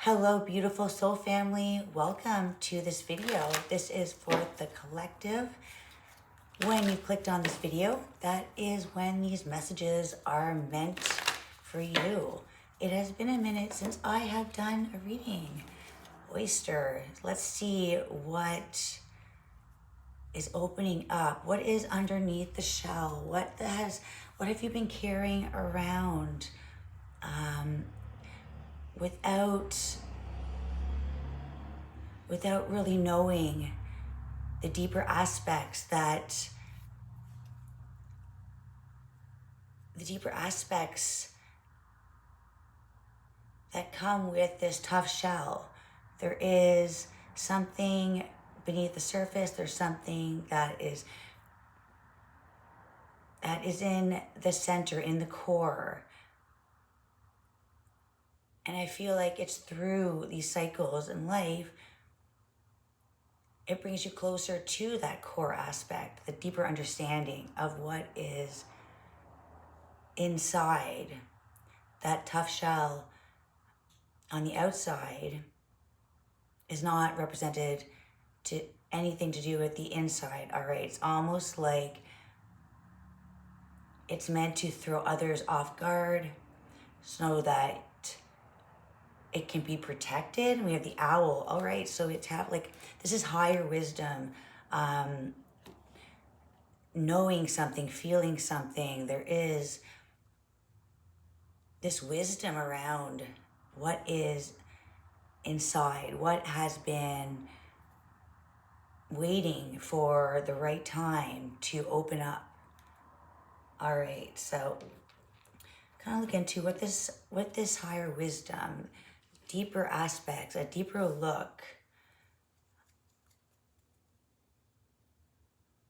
Hello, beautiful soul family. Welcome to this video. This is for the collective. When you clicked on this video, that is when these messages are meant for you. It has been a minute since I have done a reading. Oyster, let's see what is opening up. What is underneath the shell? What have you been carrying around without really knowing the deeper aspects that come with this tough shell. There is something beneath the surface. There's something that is in the center, in the core. And I feel like it's through these cycles in life, it brings you closer to that core aspect, the deeper understanding of what is inside. That tough shell on the outside is not represented to anything to do with the inside, all right? It's almost like it's meant to throw others off guard so that it can be protected. We have the owl, all right? So this is higher wisdom, knowing something, feeling something. There is this wisdom around what is inside, what has been waiting for the right time to open up. All right, so kind of look into what this higher wisdom, deeper aspects, a deeper look.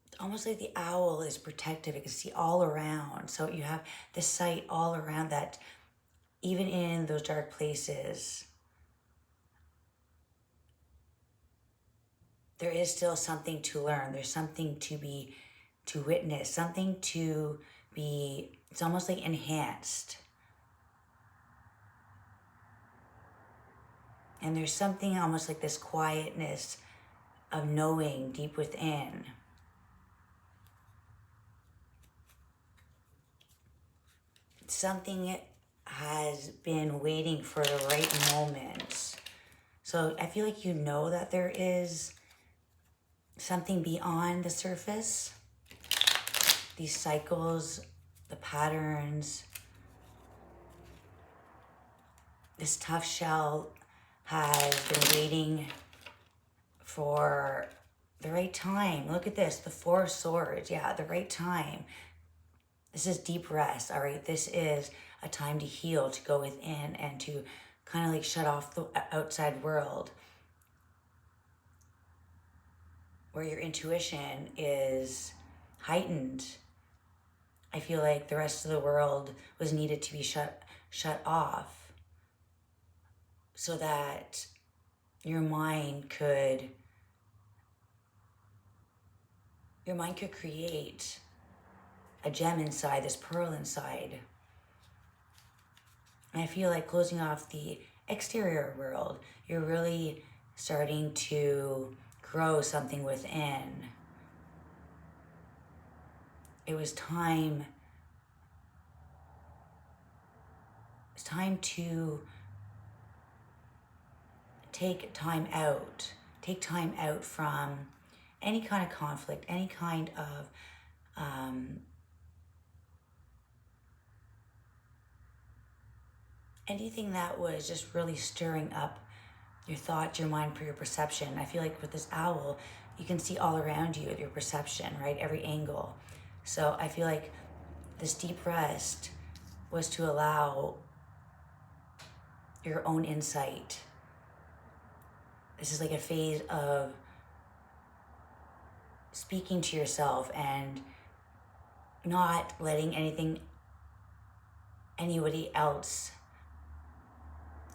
It's almost like the owl is protective. It can see all around. So you have the sight all around that, even in those dark places, there is still something to learn. There's something to witness, something to be, it's almost like enhanced. And there's something almost like this quietness of knowing deep within. Something has been waiting for the right moment. So I feel like you know that there is something beyond the surface. These cycles, the patterns, this tough shell has been waiting for the right time. Look at this, the Four of Swords. Yeah, the right time. This is deep rest, all right? This is a time to heal, to go within and to kind of like shut off the outside world, where your intuition is heightened. I feel like the rest of the world was needed to be shut off so that your mind could create a gem inside, this pearl inside. And I feel like closing off the exterior world, you're really starting to grow something within. It was time. It's time to take time out. Take time out from any kind of conflict, any kind of anything that was just really stirring up your thoughts, your mind, your perception. I feel like with this owl, you can see all around you with your perception, right? Every angle. So I feel like this deep rest was to allow your own insight. This is like a phase of speaking to yourself and not letting anybody else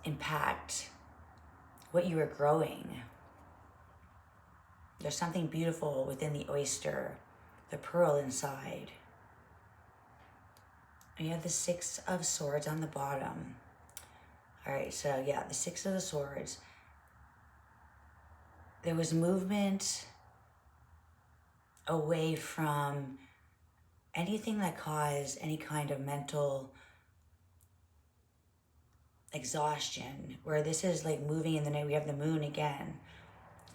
impact what you are growing. There's something beautiful within the oyster, the pearl inside. And you have the Six of Swords on the bottom. All right, so yeah, the Six of the Swords. There was movement away from anything that caused any kind of mental exhaustion, where this is like moving in the night. We have the moon again.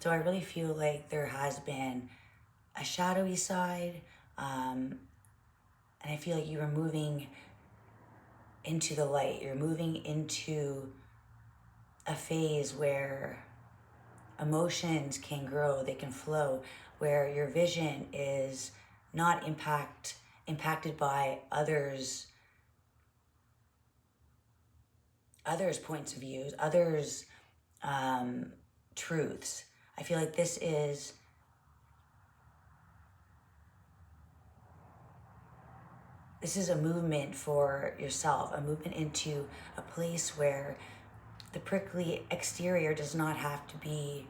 So I really feel like there has been a shadowy side, and I feel like you are moving into the light. You're moving into a phase where emotions can grow, they can flow, where your vision is not impacted by others' points of views, others' truths. I feel like this is a movement for yourself, a movement into a place where the prickly exterior does not have to be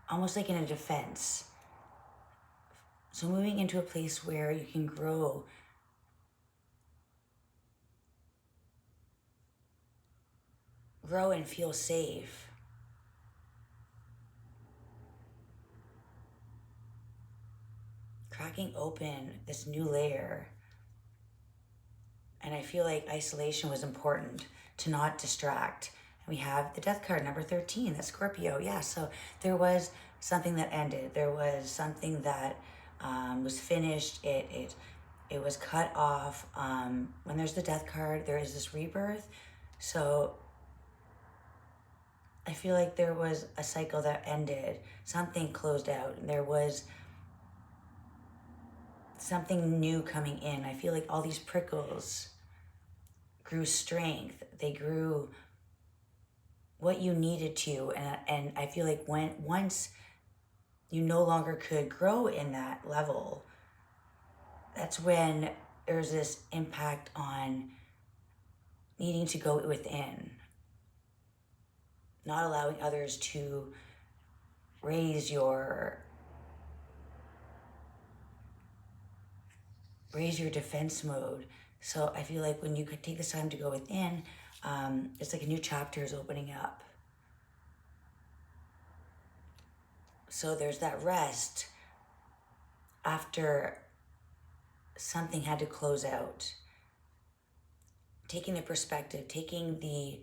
almost like in a defense. So moving into a place where you can grow and feel safe. Cracking open this new layer. And I feel like isolation was important, to not distract. And we have the death card, number 13, that's Scorpio. Yeah, so there was something that ended. There was something that was finished. It was cut off. When there's the death card, there is this rebirth. So I feel like there was a cycle that ended. Something closed out. And there was something new coming in. I feel like all these prickles grew strength. They grew what you needed to. And I feel like once you no longer could grow in that level, that's when there's this impact on needing to go within, not allowing others to raise your defense mode. So I feel like when you could take this time to go within, it's like a new chapter is opening up. So there's that rest after something had to close out. Taking the perspective, taking the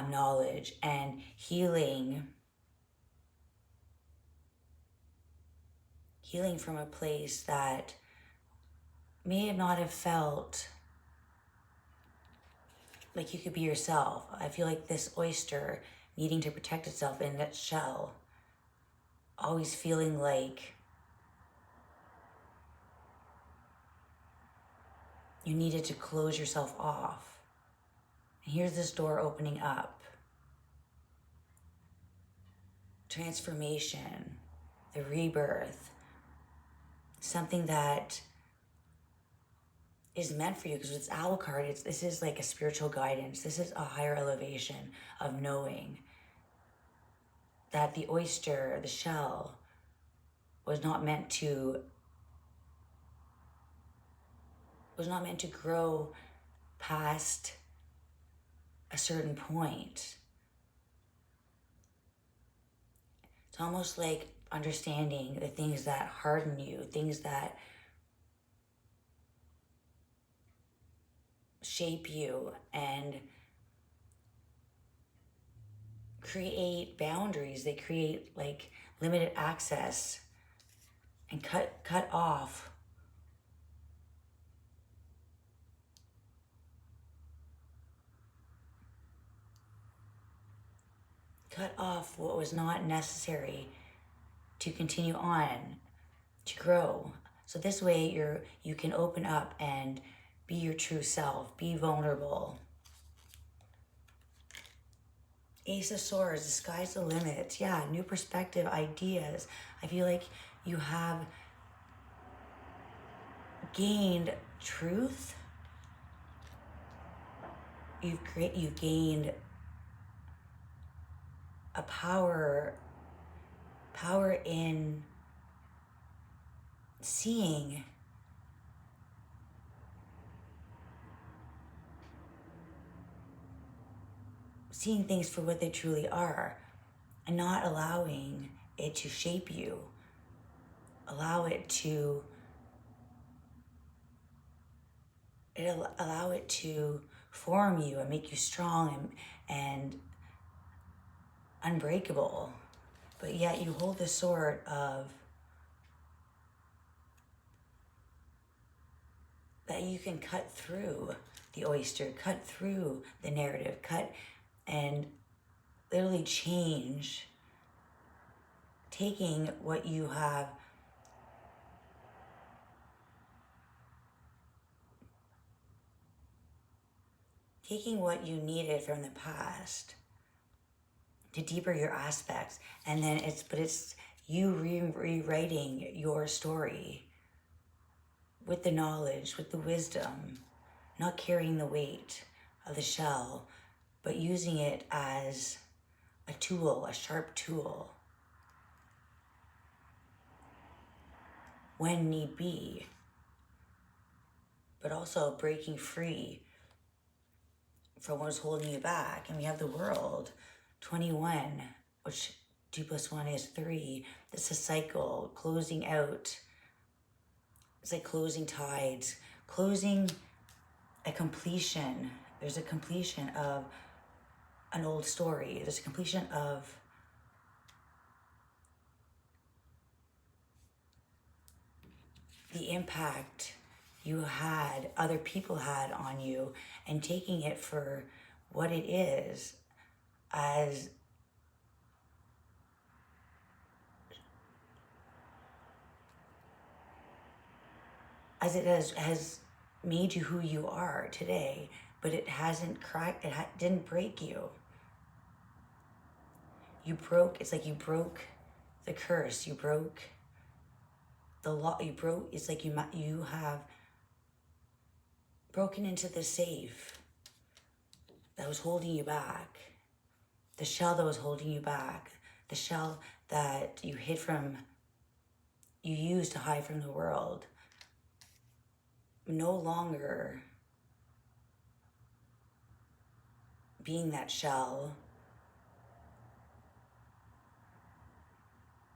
knowledge and healing from a place that may not have felt like you could be yourself. I feel like this oyster needing to protect itself in that shell, always feeling like you needed to close yourself off. And here's this door opening up. Transformation, the rebirth, something that is meant for you, because it's owl card. This is like a spiritual guidance. This is a higher elevation of knowing that the oyster, the shell, was not meant to grow past a certain point. It's almost like understanding the things that harden you, things that shape you and create boundaries. They create like limited access and cut off what was not necessary to continue on, to grow. So this way you can open up and be your true self, be vulnerable. Ace of Swords, the sky's the limit. Yeah, new perspective, ideas. I feel like you have gained truth. You've gained a power in seeing seeing things for what they truly are and not allowing it to shape you. Allow it to form you and make you strong and unbreakable. But yet you hold the sword of that you can cut through the oyster, cut through the narrative, cut and literally change, taking what you have taking what you needed from the past to deeper your aspects, and then it's you rewriting your story with the knowledge, with the wisdom, not carrying the weight of the shell, but using it as a tool, a sharp tool, when need be, but also breaking free from what's holding you back. And we have the world, 21, which 2 + 1 is 3. It's a cycle, closing out. It's like closing tides, closing a completion. There's a completion of an old story. There's a completion of the impact you had, other people had on you, and taking it for what it is, as it has made you who you are today, but it hasn't cracked, didn't break you. You broke, it's like you broke the curse, you broke the law, it's like you have broken into the safe that was holding you back, the shell that was holding you back, the shell that you used to hide from the world, no longer being that shell.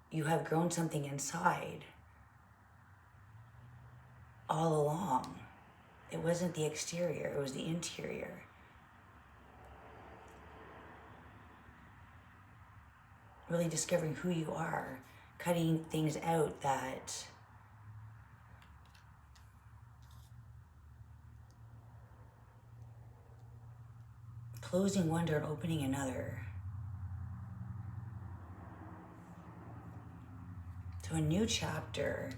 You have grown something inside all along. It wasn't the exterior, it was the interior. Really discovering who you are, cutting things out that closing one door and opening another. To a new chapter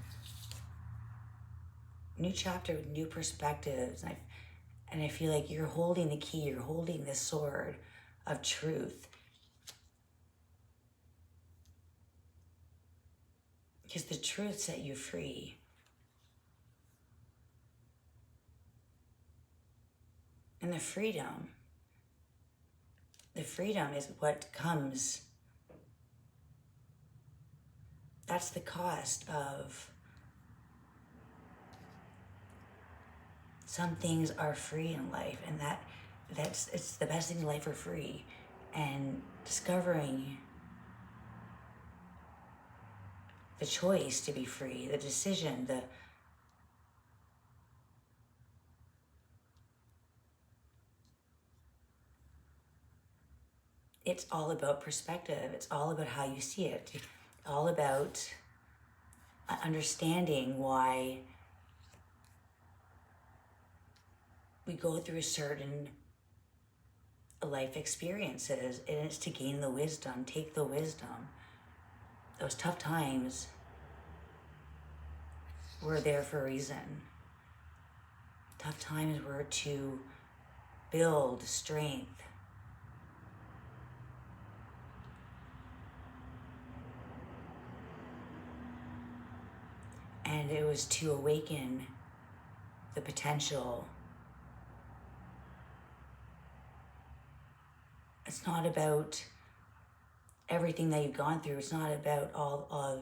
with new perspectives. And I feel like you're holding the key, you're holding the sword of truth. Because the truth set you free. And the freedom is what comes. That's the cost of some things are free in life, and it's the best things in life are free. And discovering the choice to be free, the decision, it's all about perspective. It's all about how you see it. It's all about understanding why we go through certain life experiences, and it's to gain the wisdom, take the wisdom. Those tough times were there for a reason. Tough times were to build strength. And it was to awaken the potential. It's not about everything that you've gone through. It's not about all of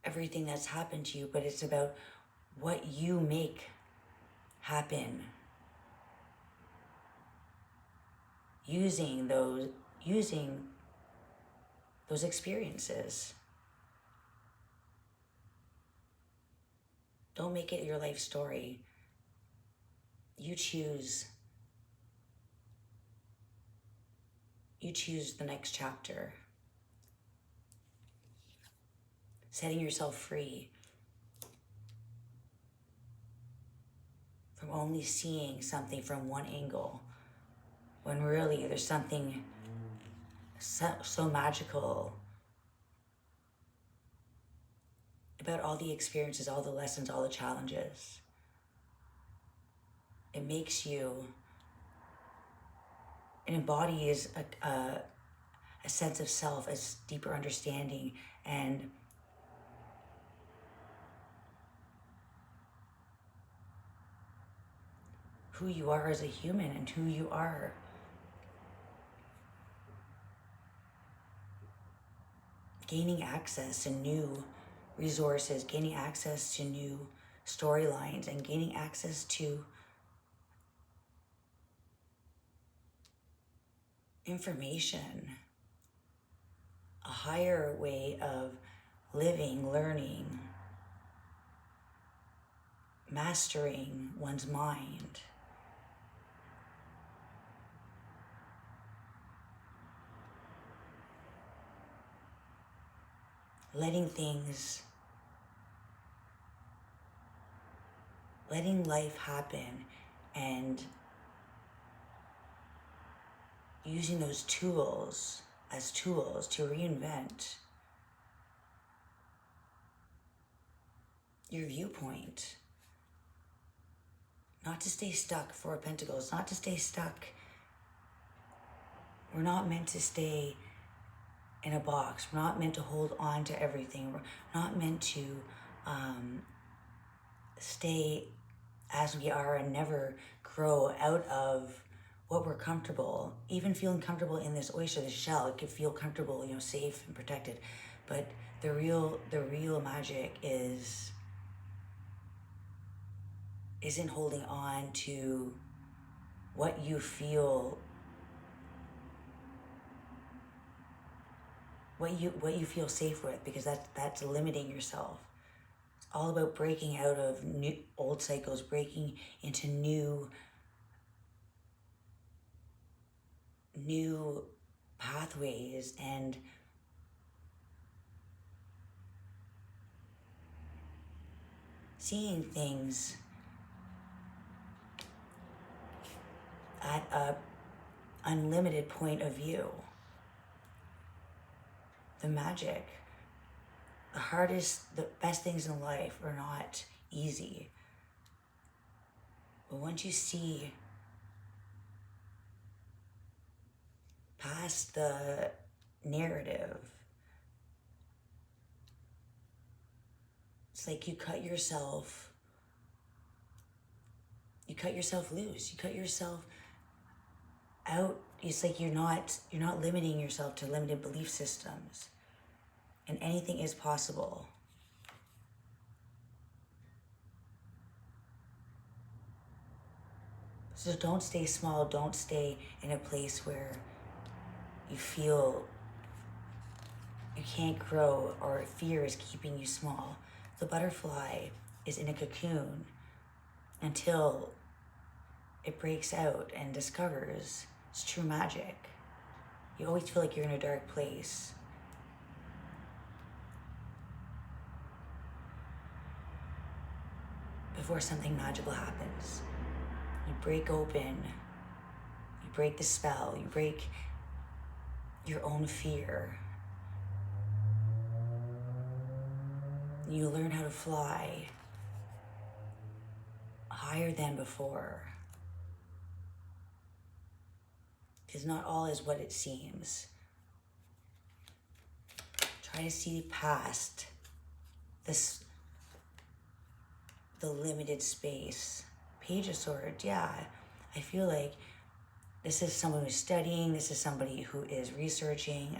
everything that's happened to you, but it's about what you make happen. using those experiences. Don't make it your life story. You choose the next chapter. Setting yourself free from only seeing something from one angle, when really there's something so magical about all the experiences, all the lessons, all the challenges. It makes you, it embodies a sense of self, a deeper understanding, and who you are as a human and who you are gaining access to new resources, gaining access to new storylines, and gaining access to information, a higher way of living, learning, mastering one's mind. Letting life happen and using those tools as tools to reinvent your viewpoint. Not to stay stuck, Four of Pentacles, not to stay stuck. We're not meant to stay in a box. We're not meant to hold on to everything. We're not meant to stay as we are and never grow out of what we're comfortable. Even feeling comfortable in this oyster, this shell, it can feel comfortable, safe and protected. But the real magic isn't holding on to what you feel, what you feel safe with, because that's limiting yourself. It's all about breaking out of old cycles, breaking into new pathways, and seeing things at a unlimited point of view. The magic, the best things in life are not easy. But once you see past the narrative, it's like you cut yourself loose. You cut yourself out. It's like you're not limiting yourself to limited belief systems, and anything is possible. So don't stay small. Don't stay in a place where you feel you can't grow or fear is keeping you small. The butterfly is in a cocoon until it breaks out and discovers its true magic. You always feel like you're in a dark place. Before something magical happens. You break open, you break the spell, you break your own fear. You learn how to fly higher than before. Because not all is what it seems. Try to see past the limited space. Page of Swords, yeah. I feel like this is someone who's studying, this is somebody who is researching,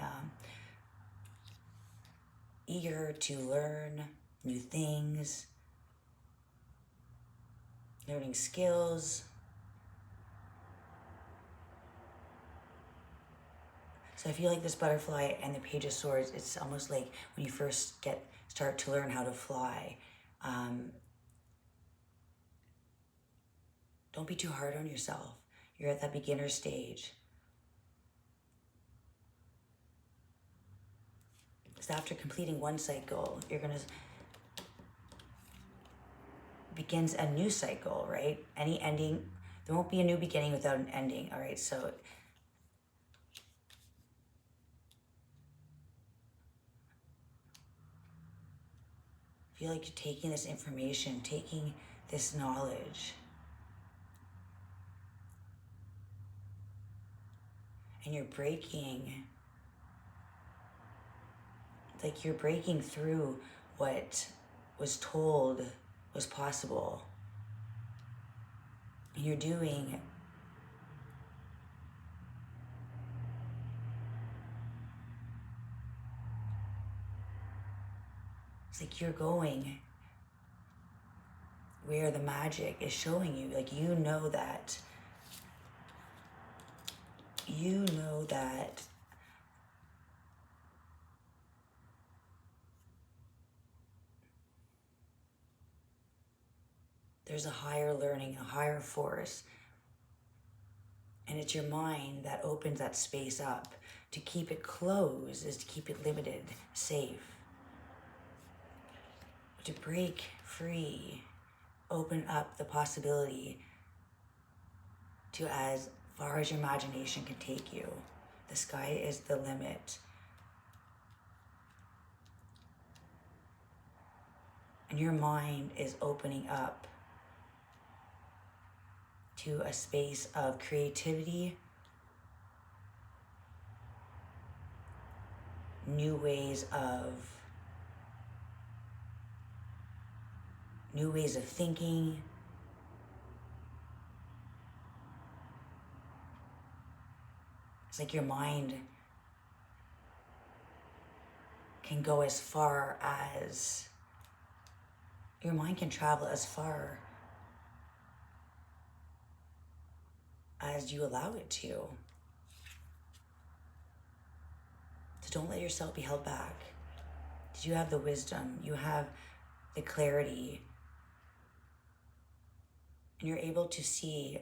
eager to learn new things, learning skills. So I feel like this butterfly and the Page of Swords, it's almost like when you first start to learn how to fly. Don't be too hard on yourself. You're at that beginner stage. So after completing one cycle, you're gonna begins a new cycle, right? Any ending, there won't be a new beginning without an ending, all right? So I feel like you're taking this information, taking this knowledge, and you're breaking, like you're breaking through what was told was possible. And you're doing it's like you're going where the magic is showing you. Like you know that there's a higher learning, a higher force. And it's your mind that opens that space up. To keep it closed is to keep it limited, safe. To break free, open up the possibility to as far as your imagination can take you. The sky is the limit. And your mind is opening up to a space of creativity, new ways of thinking. It's like your mind can go as far as, your mind can travel as far as you allow it to. So don't let yourself be held back. You have the wisdom, you have the clarity, and you're able to see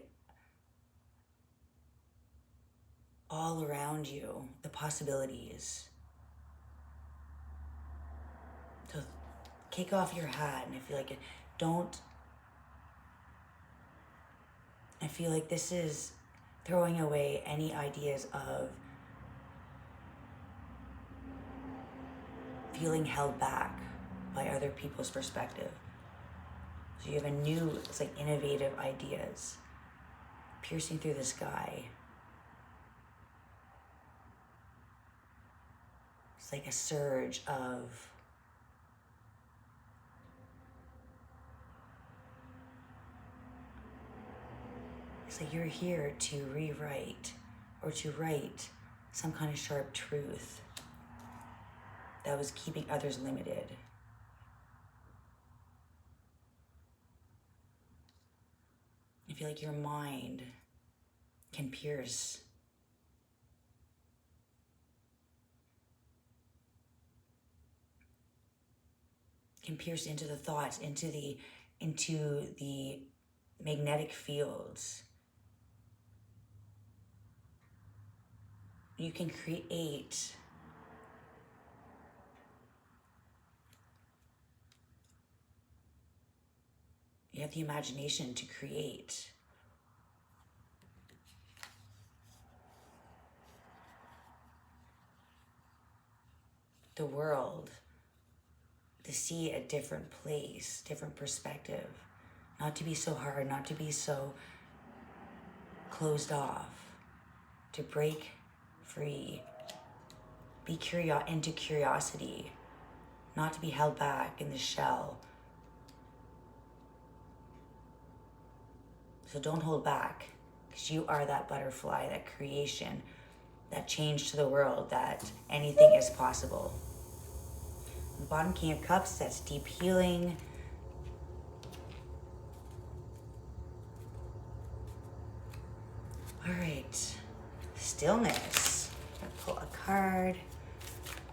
all around you the possibilities. So kick off your hat, and I feel like I feel like this is throwing away any ideas of feeling held back by other people's perspective. So you have a new, it's like innovative ideas piercing through the sky. It's like a surge of it's like you're here to rewrite or to write some kind of sharp truth that was keeping others limited. I feel like your mind can pierce into the thoughts, into the magnetic fields. You can create you have the imagination to create the world, to see a different place, different perspective, not to be so hard, not to be so closed off, to break free, be into curiosity, not to be held back in the shell. So don't hold back, because you are that butterfly, that creation, that change to the world, that anything is possible. The bottom King of Cups, that's deep healing. All right, stillness. pull a card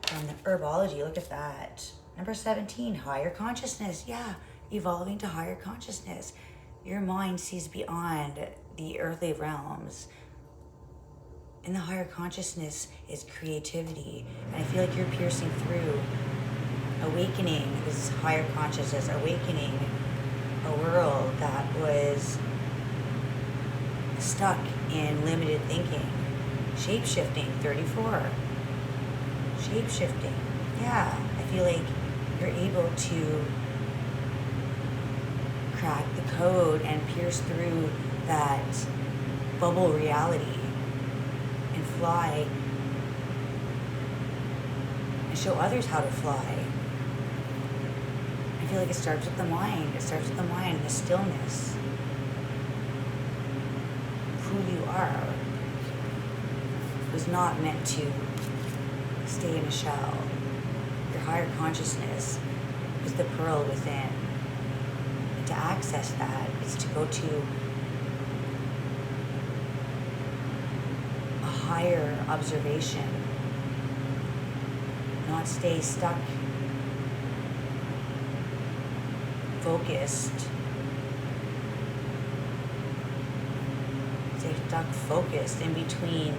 from the herbology. Look at that. Number 17, higher consciousness. Yeah, evolving to higher consciousness. Your mind sees beyond the earthly realms. In the higher consciousness is creativity. And I feel like you're piercing through, awakening. This is higher consciousness, awakening a world that was stuck in limited thinking. Shape-shifting, 34. Shape-shifting. Yeah, I feel like you're able to crack the code and pierce through that bubble reality and fly and show others how to fly. I feel like it starts with the mind. It starts with the mind, the stillness. Who you are was not meant to stay in a shell. Your higher consciousness is the pearl within. And to access that is to go to a higher observation, not stay stuck, focused, focused in between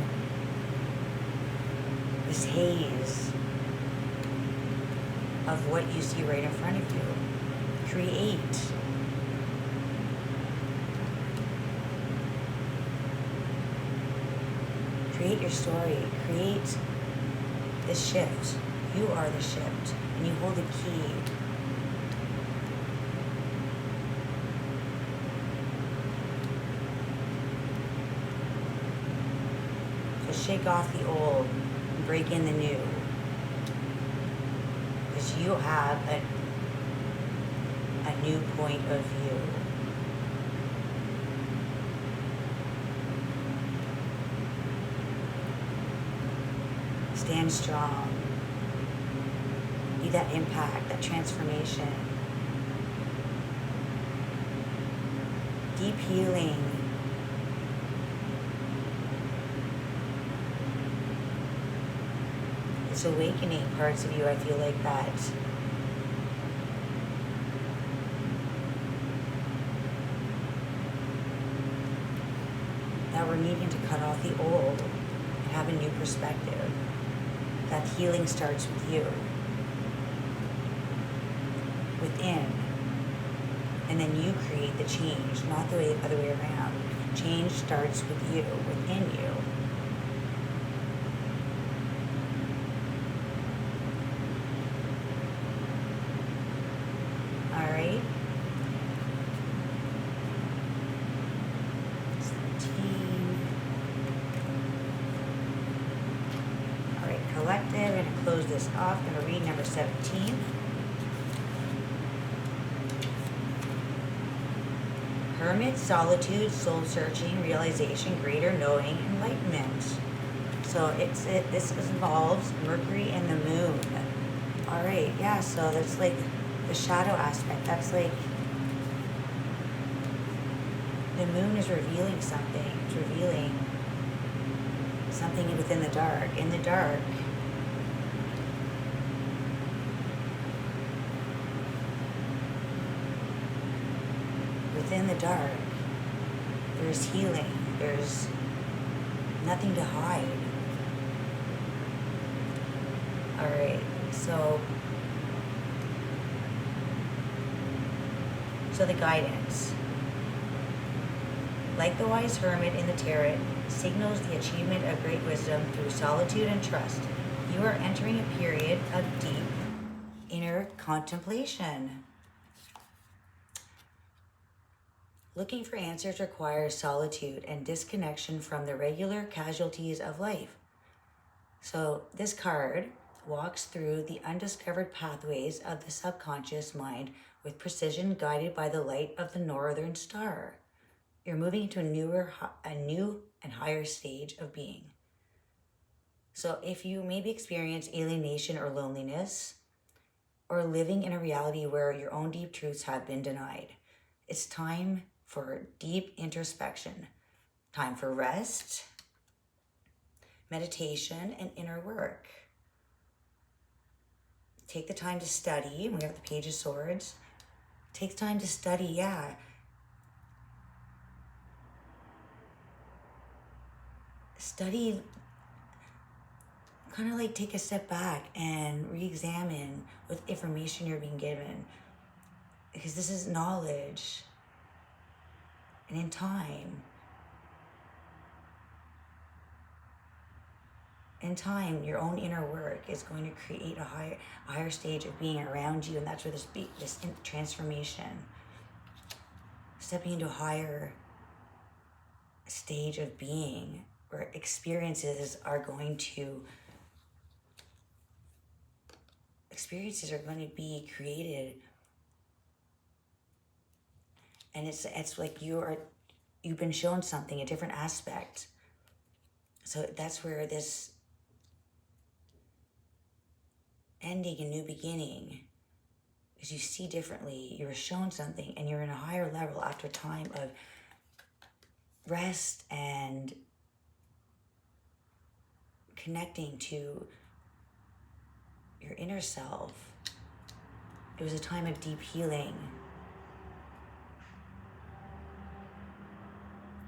this haze of what you see right in front of you. Create. Create your story. Create this shift. You are the shift, and you hold the key. Shake off the old and break in the new, because you have a new point of view. Stand strong. Be that impact, that transformation. Deep healing. Awakening parts of you, I feel like that we're needing to cut off the old and have a new perspective. That healing starts with you, within, and then you create the change, not the other way around. Change starts with you, within you. Collective. I'm going to close this off. I'm going to read number 17. Hermit, solitude, soul searching, realization, greater knowing, enlightenment. So this involves Mercury and the moon. All right, yeah, so that's like the shadow aspect. That's like the moon is revealing something. It's revealing something within the dark. In the dark, within the dark, there's healing. There's nothing to hide. All right, so the guidance. Like the wise hermit in the tarot, signals the achievement of great wisdom through solitude and trust. You are entering a period of deep inner contemplation. Looking for answers requires solitude and disconnection from the regular casualties of life. So this card walks through the undiscovered pathways of the subconscious mind with precision, guided by the light of the northern star. You're moving into a new and higher stage of being. So if you maybe experience alienation or loneliness, or living in a reality where your own deep truths have been denied, it's time for deep introspection, time for rest, meditation, and inner work. Take the time to study. We have the Page of Swords. Take time to study, yeah. Study, kind of like take a step back and re-examine what information you're being given. Because this is knowledge. And in time, your own inner work is going to create a higher stage of being around you, and that's where this transformation, stepping into a higher stage of being, where experiences are going to be created, and it's like you've been shown something, a different aspect. So that's where this ending and new beginning, because you see differently, you're shown something, and you're in a higher level after a time of rest and connecting to your inner self. It was a time of deep healing.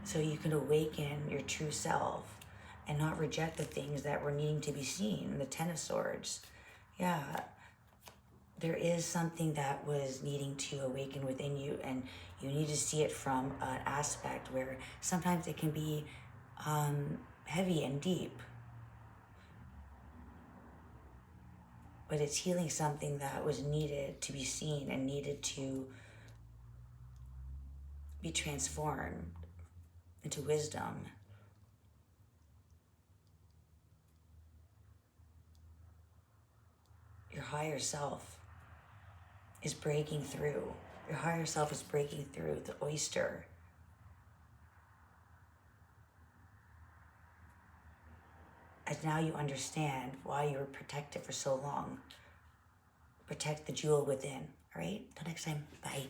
So you can awaken your true self and not reject the things that were needing to be seen. The Ten of Swords. Yeah, there is something that was needing to awaken within you, and you need to see it from an aspect where sometimes it can be heavy and deep. But it's healing something that was needed to be seen and needed to be transformed into wisdom. Your higher self is breaking through. Your higher self is breaking through the oyster. As now you understand why you were protected for so long. Protect the jewel within. All right? Till next time. Bye.